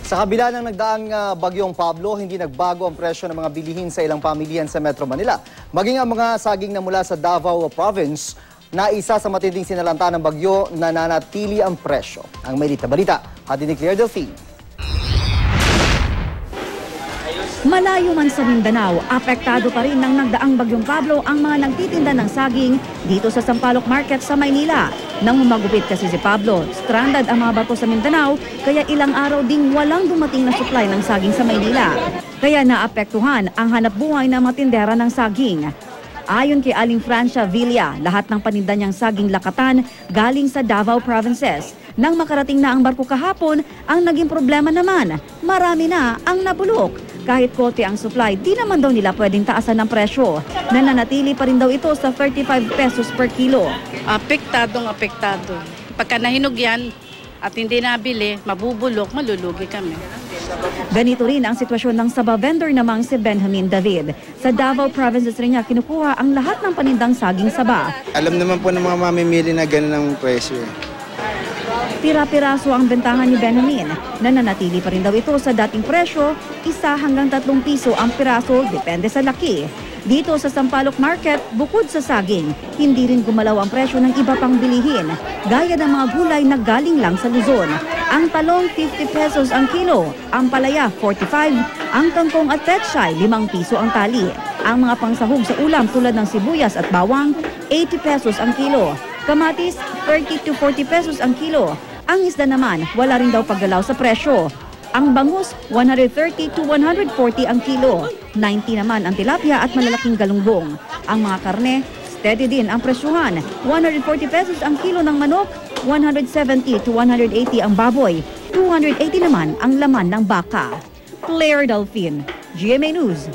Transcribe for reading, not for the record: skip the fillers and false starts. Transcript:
Sa kabila ng nagdaang bagyong Pablo, hindi nagbago ang presyo ng mga bilihin sa ilang pamilyan sa Metro Manila. Maging ang mga saging na mula sa Davao Province na isa sa matinding sinalanta ng bagyo, nananatili ang presyo. Ang may balita, hatid ni Claire Delphine. Malayo man sa Mindanao, apektado pa rin ng nagdaang bagyong Pablo ang mga nagtitinda ng saging dito sa Sampaloc Market sa Maynila. Nang humagupit kasi si Pablo, stranded ang mga bato sa Mindanao, kaya ilang araw ding walang dumating na supply ng saging sa Maynila. Kaya naapektuhan ang hanapbuhay ng mga tindera ng saging. Ayon kay Aling Francia Villa, lahat ng paninda niyang saging lakatan galing sa Davao Provinces. Nang makarating na ang barko kahapon, ang naging problema naman, marami na ang nabulok. Kahit konti ang supply, di naman daw nila pwedeng taasan ng presyo. Nananatili pa rin daw ito sa 35 pesos per kilo. Apektado. Pagka nahinog yan at hindi nabili, mabubulok, malulugi kami. Ganito rin ang sitwasyon ng saba vendor namang si Benjamin David. Sa Davao Provinces rin niya kinukuha ang lahat ng panindang saging saba. Alam naman po ng mga mamimili na gano'n ang presyo. Pira-piraso ang bentahan ni Benjamin. Nananatili pa rin daw ito sa dating presyo, 1 hanggang 3 piso ang piraso, depende sa laki. Dito sa Sampaloc Market, bukod sa saging, hindi rin gumalaw ang presyo ng iba pang bilihin, gaya ng mga gulay na galing lang sa Luzon. Ang talong 50 pesos ang kilo, ang palaya 45, ang kangkong at pechay 5 piso ang tali. Ang mga pangsahog sa ulam tulad ng sibuyas at bawang, 80 pesos ang kilo. Kamatis, 30 to 40 pesos ang kilo. Ang isda naman, wala rin daw paggalaw sa presyo. Ang bangus, 130 to 140 ang kilo. 90 naman ang tilapia at malalaking galunggong. Ang mga karne, steady din ang presyuhan. 140 pesos ang kilo ng manok, 170 to 180 ang baboy. 280 naman ang laman ng baka. Claire Delphine, GMA News.